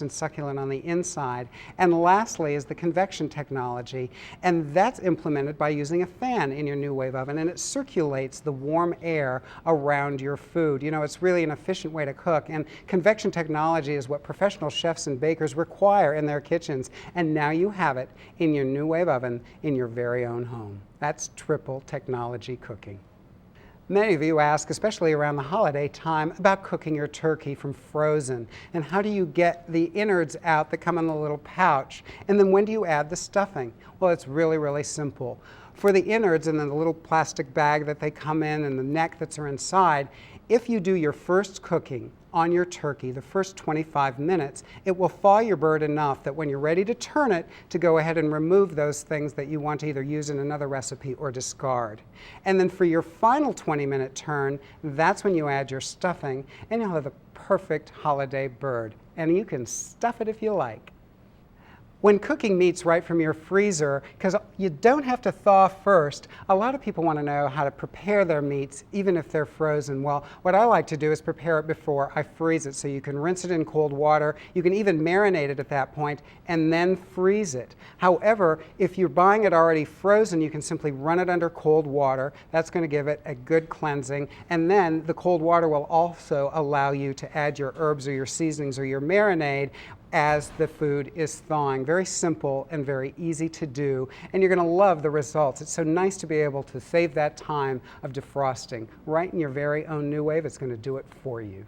moist and succulent on the inside. And lastly is the convection technology, and that's implemented by using a fan in your NuWave oven, and it circulates the warm air around your food. You know, it's really an efficient way to cook, and convection technology is what professional chefs and bakers require in their kitchens, and now you have it in your NuWave oven in your very own home. That's triple technology cooking. Many of you ask, especially around the holiday time, about cooking your turkey from frozen, and how do you get the innards out that come in a little pouch, and then when do you add the stuffing? Well, it's really, really simple. For the innards and then the little plastic bag that they come in and the neck that's inside, if you do your first cooking on your turkey, the first 25 minutes, it will thaw your bird enough that when you're ready to turn it, to go ahead and remove those things that you want to either use in another recipe or discard. And then for your final 20-minute turn, that's when you add your stuffing, and you'll have the perfect holiday bird. And you can stuff it if you like. When cooking meats right from your freezer, because you don't have to thaw first, a lot of people want to know how to prepare their meats even if they're frozen. Well, what I like to do is prepare it before I freeze it, so you can rinse it in cold water. You can even marinate it at that point and then freeze it. However, if you're buying it already frozen, you can simply run it under cold water. That's going to give it a good cleansing, and then the cold water will also allow you to add your herbs or your seasonings or your marinade as the food is thawing. Very simple and very easy to do, and you're going to love the results. It's so nice to be able to save that time of defrosting right in your very own NuWave. It's going to do it for you.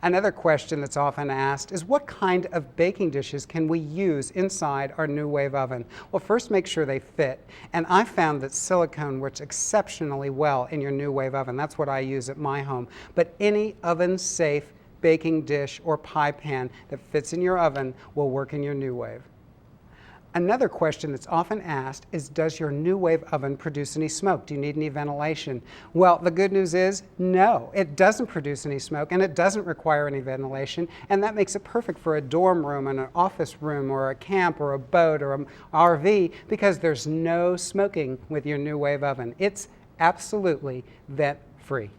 Another question that's often asked is, what kind of baking dishes can we use inside our NuWave oven? Well, first make sure they fit, and I found that silicone works exceptionally well in your NuWave oven. That's what I use at my home, but any oven-safe baking dish or pie pan that fits in your oven will work in your NuWave. Another question that's often asked is, does your NuWave oven produce any smoke? Do you need any ventilation? Well, the good news is no, it doesn't produce any smoke, and it doesn't require any ventilation, and that makes it perfect for a dorm room and an office room or a camp or a boat or an RV, because there's no smoking with your NuWave oven. It's absolutely vent-free.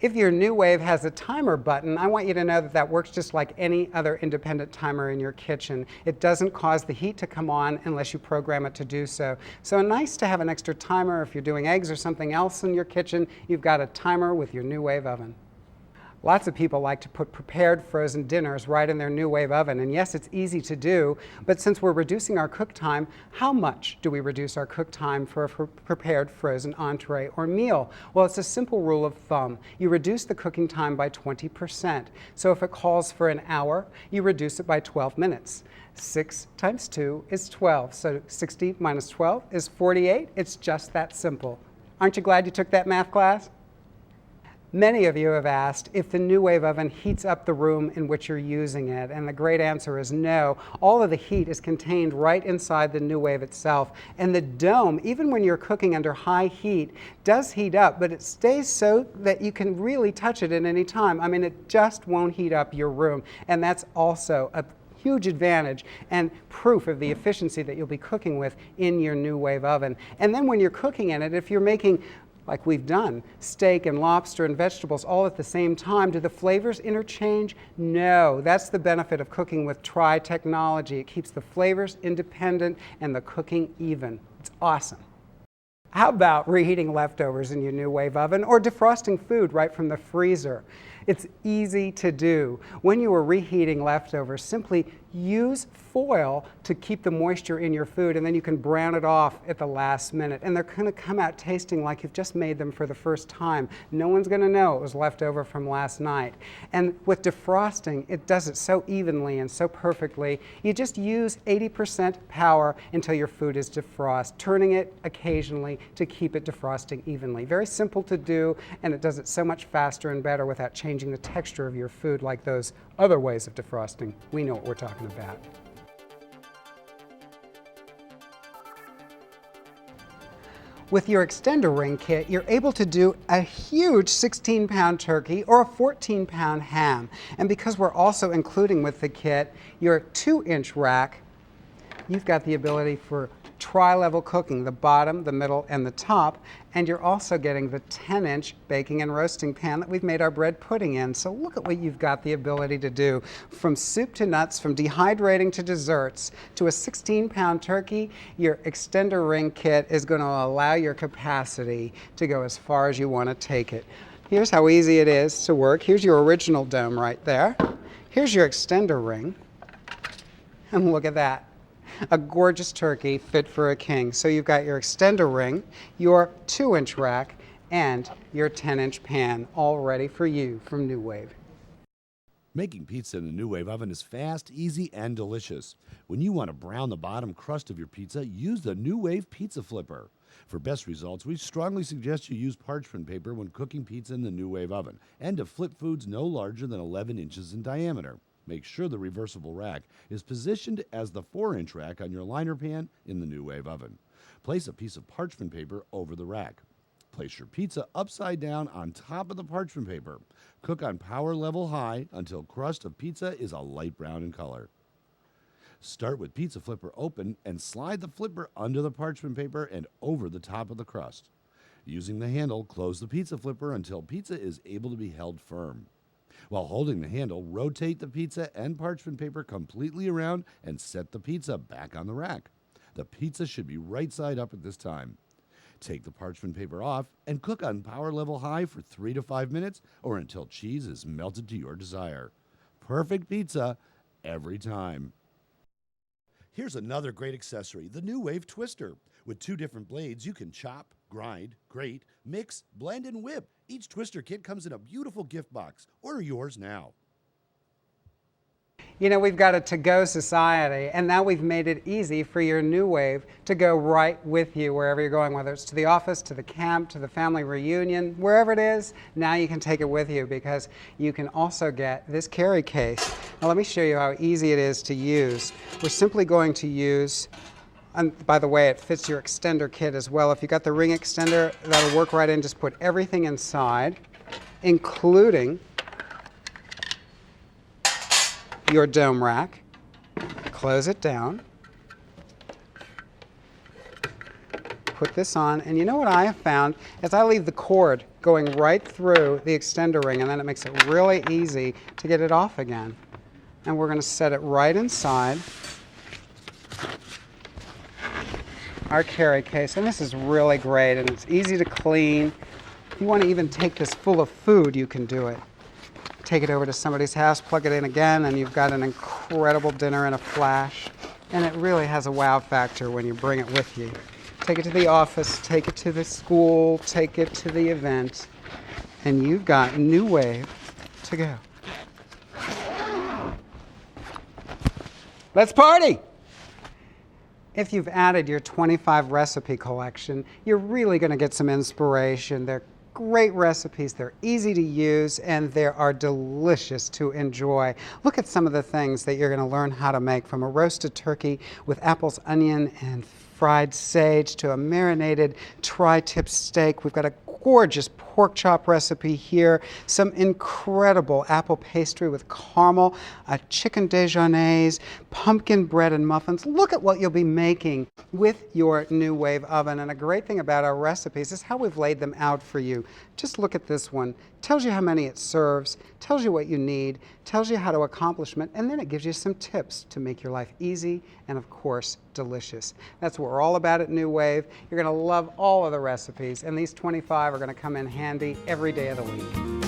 If your NuWave has a timer button, I want you to know that that works just like any other independent timer in your kitchen. It doesn't cause the heat to come on unless you program it to do so. So nice to have an extra timer if you're doing eggs or something else in your kitchen. You've got a timer with your NuWave oven. Lots of people like to put prepared frozen dinners right in their NuWave oven, and yes, it's easy to do, but since we're reducing our cook time, how much do we reduce our cook time for a prepared frozen entree or meal? Well, it's a simple rule of thumb. You reduce the cooking time by 20%. So if it calls for an hour, you reduce it by 12 minutes. 6 times 2 is 12, so 60 minus 12 is 48. It's just that simple. Aren't you glad you took that math class? Many of you have asked if the NuWave oven heats up the room in which you're using it, and the great answer is no. All of the heat is contained right inside the NuWave itself, and the dome, even when you're cooking under high heat, does heat up, but it stays so that you can really touch it at any time. I mean, it just won't heat up your room, and that's also a huge advantage and proof of the efficiency that you'll be cooking with in your NuWave oven. And then when you're cooking in it, if you're making, like we've done, steak and lobster and vegetables all at the same time, do the flavors interchange? No. That's the benefit of cooking with tri-technology. It keeps the flavors independent and the cooking even. It's awesome. How about reheating leftovers in your NuWave oven or defrosting food right from the freezer? It's easy to do. When you are reheating leftovers, simply use foil to keep the moisture in your food, and then you can brown it off at the last minute. And they're going to come out tasting like you've just made them for the first time. No one's going to know it was left over from last night. And with defrosting, it does it so evenly and so perfectly. You just use 80% power until your food is defrosted, turning it occasionally to keep it defrosting evenly. Very simple to do, and it does it so much faster and better without changing the texture of your food like those other ways of defrosting. We know what we're talking about. With your extender ring kit, you're able to do a huge 16-pound turkey or a 14-pound ham. And because we're also including with the kit your 2-inch rack, you've got the ability for tri-level cooking, the bottom, the middle, and the top. And you're also getting the 10-inch baking and roasting pan that we've made our bread pudding in. So look at what you've got the ability to do. From soup to nuts, from dehydrating to desserts, to a 16-pound turkey, your extender ring kit is going to allow your capacity to go as far as you want to take it. Here's how easy it is to work. Here's your original dome right there. Here's your extender ring. And look at that. A gorgeous turkey fit for a king. So you've got your extender ring, your 2-inch rack, and your 10-inch pan all ready for you from NuWave. Making pizza in the NuWave oven is fast, easy, and delicious. When you want to brown the bottom crust of your pizza, use the NuWave Pizza Flipper. For best results, we strongly suggest you use parchment paper when cooking pizza in the NuWave oven, and to flip foods no larger than 11 inches in diameter. Make sure the reversible rack is positioned as the 4-inch rack on your liner pan in the NuWave oven. Place a piece of parchment paper over the rack. Place your pizza upside down on top of the parchment paper. Cook on power level high until crust of pizza is a light brown in color. Start with pizza flipper open and slide the flipper under the parchment paper and over the top of the crust. Using the handle, close the pizza flipper until pizza is able to be held firm. While holding the handle, rotate the pizza and parchment paper completely around and set the pizza back on the rack. The pizza should be right side up at this time. Take the parchment paper off and cook on power level high for 3 to 5 minutes or until cheese is melted to your desire. Perfect pizza every time. Here's another great accessory, the NuWave Twister. With 2 different blades, you can chop, grind, grate, mix, blend, and whip. Each twister kit comes in a beautiful gift box. Order yours now. You know, we've got a to-go society, and now we've made it easy for your NuWave to go right with you wherever you're going, whether it's to the office, to the camp, to the family reunion, wherever it is, now you can take it with you because you can also get this carry case. Now let me show you how easy it is to use. We're simply going to use, and by the way, it fits your extender kit as well. If you got the ring extender, that'll work right in. Just put everything inside, including your dome rack. Close it down. Put this on, and you know what I have found is I leave the cord going right through the extender ring, and then it makes it really easy to get it off again. And we're going to set it right inside our carry case, and this is really great, and it's easy to clean. If you want to even take this full of food, you can do it. Take it over to somebody's house, plug it in again, and you've got an incredible dinner in a flash. And it really has a wow factor when you bring it with you. Take it to the office, take it to the school, take it to the event, and you've got NuWave to go. Let's party! If you've added your 25 recipe collection, you're really going to get some inspiration. They're great recipes, they're easy to use, and they are delicious to enjoy. Look at some of the things that you're going to learn how to make, from a roasted turkey with apples, onion, and fried sage to a marinated tri-tip steak. We've got a gorgeous pork chop recipe here, some incredible apple pastry with caramel, a chicken déjeuner, pumpkin bread and muffins. Look at what you'll be making with your NuWave oven. And a great thing about our recipes is how we've laid them out for you. Just look at this one. Tells you how many it serves, tells you what you need, tells you how to accomplish it, and then it gives you some tips to make your life easy and, of course, delicious. That's what we're all about at NuWave. You're going to love all of the recipes, and these 25 are going to come in handy every day of the week.